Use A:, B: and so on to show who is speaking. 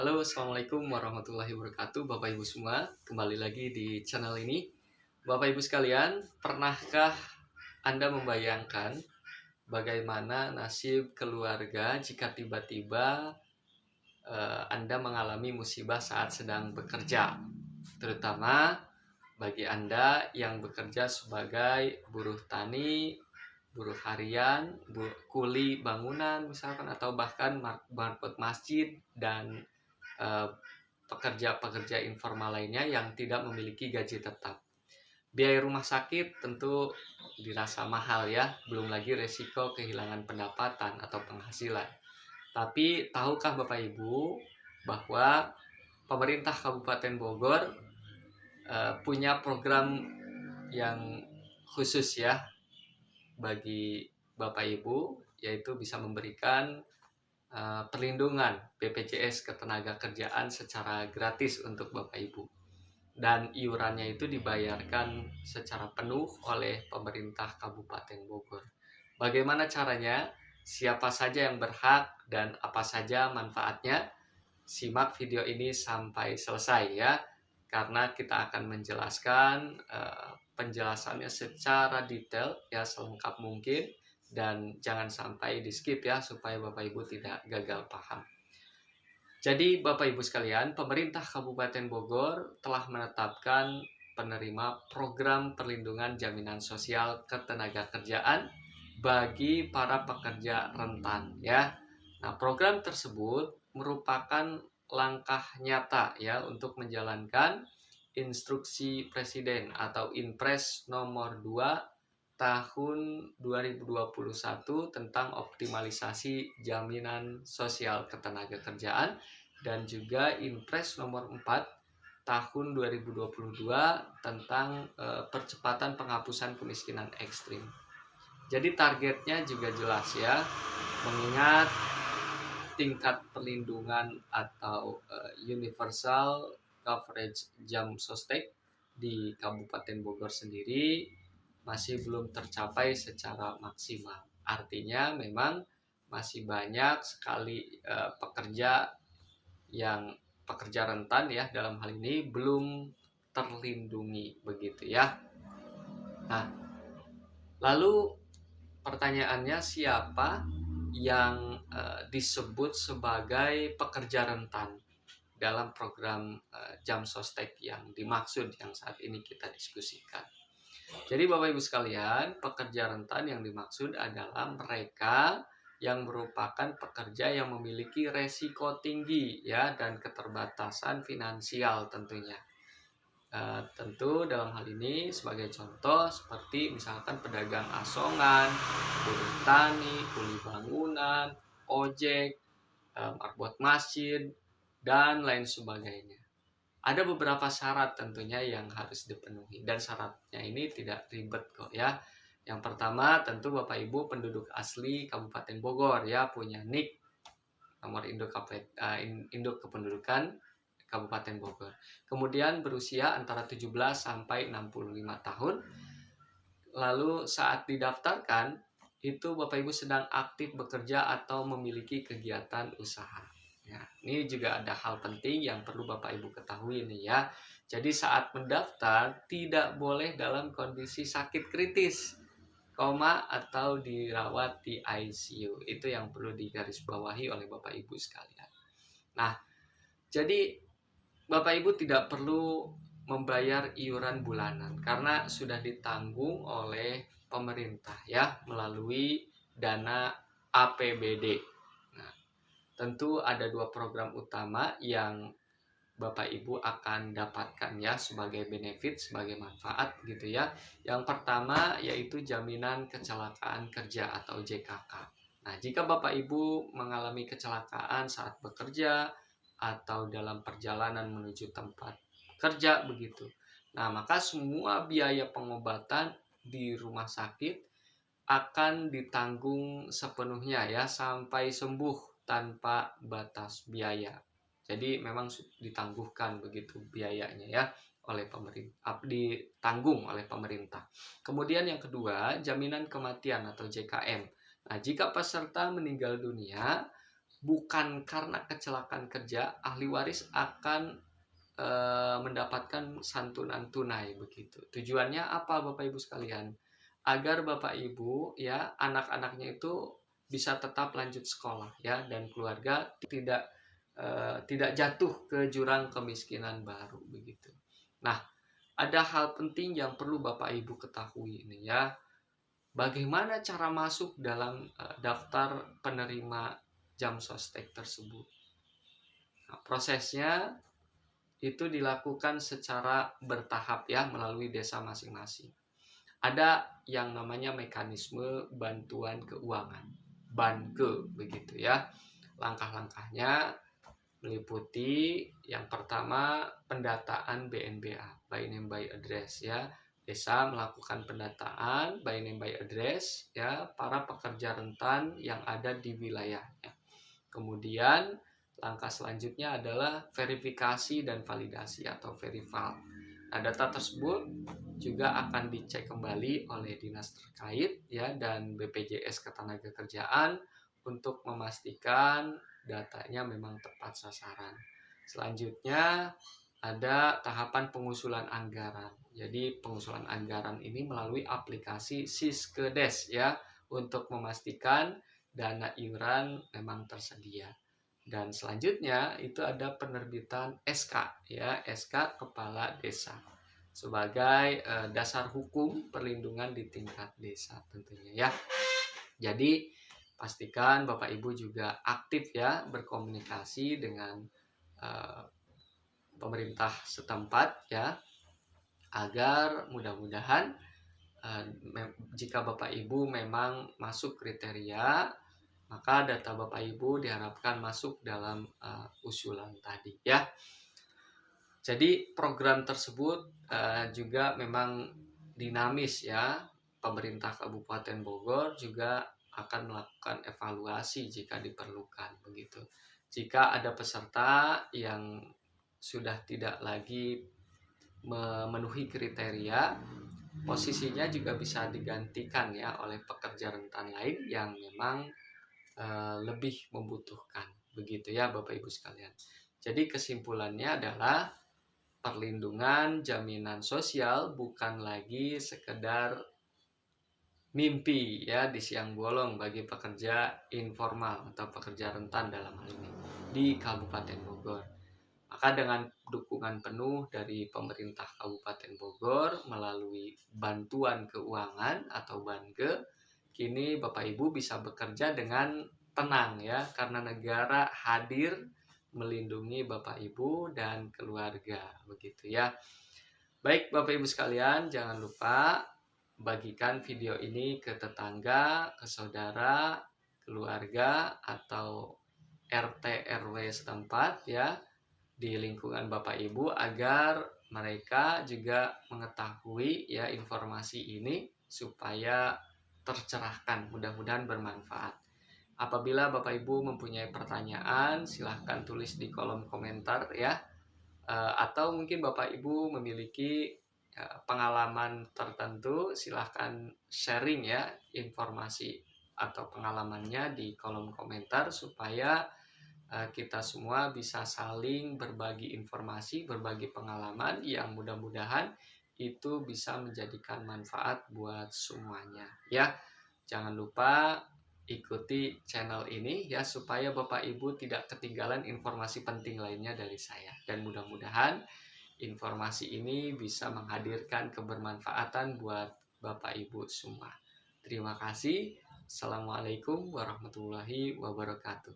A: Halo, Assalamualaikum warahmatullahi wabarakatuh, Bapak Ibu semua. Kembali lagi di channel ini. Bapak Ibu sekalian, pernahkah Anda membayangkan bagaimana nasib keluarga jika tiba-tiba Anda mengalami musibah saat sedang bekerja? Terutama bagi Anda yang bekerja sebagai buruh tani, buruh harian, kuli bangunan misalkan, atau bahkan marbot masjid dan eh, pekerja-pekerja informal lainnya yang tidak memiliki gaji tetap. Biaya rumah sakit tentu dirasa mahal ya, belum lagi resiko kehilangan pendapatan atau penghasilan. Tapi tahukah Bapak Ibu bahwa pemerintah Kabupaten Bogor punya program yang khusus ya bagi Bapak Ibu, yaitu bisa memberikan perlindungan BPJS Ketenagakerjaan secara gratis untuk Bapak Ibu. Dan iurannya itu dibayarkan secara penuh oleh pemerintah Kabupaten Bogor. Bagaimana caranya? Siapa saja yang berhak dan apa saja manfaatnya? Simak video ini sampai selesai ya, karena kita akan menjelaskan penjelasannya secara detail ya, selengkap mungkin, dan jangan sampai di skip ya, supaya Bapak Ibu tidak gagal paham. Jadi Bapak Ibu sekalian, pemerintah Kabupaten Bogor telah menetapkan penerima program perlindungan jaminan sosial ketenagakerjaan bagi para pekerja rentan ya. Nah, program tersebut merupakan langkah nyata ya untuk menjalankan instruksi Presiden atau Inpres nomor 2 tahun 2021 tentang optimalisasi jaminan sosial ketenagakerjaan, dan juga Inpres nomor 4 tahun 2022 tentang percepatan penghapusan kemiskinan ekstrim. Jadi targetnya juga jelas ya, mengingat tingkat perlindungan atau universal coverage jam sostek di Kabupaten Bogor sendiri masih belum tercapai secara maksimal. Artinya memang masih banyak sekali pekerja rentan ya, dalam hal ini belum terlindungi begitu ya. Nah, lalu pertanyaannya, siapa yang disebut sebagai pekerja rentan dalam program jam sostek yang dimaksud yang saat ini kita diskusikan? Jadi Bapak Ibu sekalian, pekerja rentan yang dimaksud adalah mereka yang merupakan pekerja yang memiliki resiko tinggi ya, dan keterbatasan finansial tentunya. Tentu dalam hal ini sebagai contoh seperti misalkan pedagang asongan, buruh tani, kuli bangunan, ojek, marbot masjid, dan lain sebagainya. Ada beberapa syarat tentunya yang harus dipenuhi, dan syaratnya ini tidak ribet kok ya. Yang pertama tentu Bapak Ibu penduduk asli Kabupaten Bogor ya, punya NIK, nomor induk kependudukan Kabupaten Bogor. Kemudian berusia antara 17 sampai 65 tahun. Lalu saat didaftarkan itu Bapak Ibu sedang aktif bekerja atau memiliki kegiatan usaha. Ya, ini juga ada hal penting yang perlu Bapak Ibu ketahui nih ya. Jadi saat mendaftar tidak boleh dalam kondisi sakit kritis, atau dirawat di ICU. Itu yang perlu digarisbawahi oleh Bapak Ibu sekalian. Nah, jadi Bapak Ibu tidak perlu membayar iuran bulanan karena sudah ditanggung oleh pemerintah ya, melalui dana APBD. Nah, tentu ada dua program utama yang Bapak Ibu akan dapatkan ya sebagai benefit, sebagai manfaat gitu ya. Yang pertama yaitu jaminan kecelakaan kerja atau JKK. Nah, jika Bapak Ibu mengalami kecelakaan saat bekerja atau dalam perjalanan menuju tempat kerja begitu, nah maka semua biaya pengobatan di rumah sakit akan ditanggung sepenuhnya ya, sampai sembuh tanpa batas biaya. Jadi memang ditangguhkan begitu biayanya ya oleh pemerintah, ditanggung oleh pemerintah. Kemudian yang kedua, jaminan kematian atau JKM. Nah, jika peserta meninggal dunia, bukan karena kecelakaan kerja, ahli waris akan mendapatkan santunan tunai begitu. Tujuannya apa Bapak Ibu sekalian? Agar Bapak Ibu ya anak-anaknya itu bisa tetap lanjut sekolah ya dan keluarga tidak jatuh ke jurang kemiskinan baru begitu. Nah, ada hal penting yang perlu Bapak Ibu ketahui ini ya. Bagaimana cara masuk dalam daftar penerima jam sostek tersebut? Nah, prosesnya itu dilakukan secara bertahap ya melalui desa masing-masing. Ada yang namanya mekanisme bantuan keuangan, BANKE begitu ya. Langkah-langkahnya meliputi yang pertama pendataan BNBA, by name by address ya. Desa melakukan pendataan by name by address ya para pekerja rentan yang ada di wilayahnya. Kemudian langkah selanjutnya adalah verifikasi dan validasi atau verival. Nah, data tersebut juga akan dicek kembali oleh dinas terkait ya dan BPJS Ketenagakerjaan untuk memastikan datanya memang tepat sasaran. Selanjutnya ada tahapan pengusulan anggaran. Jadi pengusulan anggaran ini melalui aplikasi Siskedes ya untuk memastikan dana iuran memang tersedia. Dan selanjutnya itu ada penerbitan SK ya, SK Kepala Desa sebagai dasar hukum perlindungan di tingkat desa tentunya ya. Jadi pastikan Bapak Ibu juga aktif ya berkomunikasi dengan pemerintah setempat ya agar mudah-mudahan jika Bapak Ibu memang masuk kriteria, maka data Bapak Ibu diharapkan masuk dalam usulan tadi ya. Jadi program tersebut juga memang dinamis ya. Pemerintah Kabupaten Bogor juga akan melakukan evaluasi jika diperlukan begitu. Jika ada peserta yang sudah tidak lagi memenuhi kriteria, posisinya juga bisa digantikan ya oleh pekerja rentan lain yang memang lebih membutuhkan begitu ya Bapak Ibu sekalian. Jadi kesimpulannya adalah perlindungan jaminan sosial bukan lagi sekedar mimpi ya di siang bolong bagi pekerja informal atau pekerja rentan dalam hal ini di Kabupaten Bogor. Maka dengan dukungan penuh dari pemerintah Kabupaten Bogor melalui bantuan keuangan atau BANKE, kini Bapak Ibu bisa bekerja dengan tenang ya karena negara hadir melindungi Bapak Ibu dan keluarga begitu ya. Baik Bapak Ibu sekalian, jangan lupa bagikan video ini ke tetangga, ke saudara, keluarga atau RT RW setempat ya di lingkungan Bapak Ibu agar mereka juga mengetahui ya informasi ini supaya tercerahkan, mudah-mudahan bermanfaat. Apabila Bapak Ibu mempunyai pertanyaan, silahkan tulis di kolom komentar ya. Atau mungkin Bapak Ibu memiliki pengalaman tertentu, silahkan sharing ya informasi atau pengalamannya di kolom komentar supaya kita semua bisa saling berbagi informasi, berbagi pengalaman yang mudah-mudahan itu bisa menjadikan manfaat buat semuanya ya. Jangan lupa ikuti channel ini ya supaya Bapak Ibu tidak ketinggalan informasi penting lainnya dari saya dan mudah-mudahan informasi ini bisa menghadirkan kebermanfaatan buat Bapak Ibu semua. Terima kasih. Assalamualaikum warahmatullahi wabarakatuh.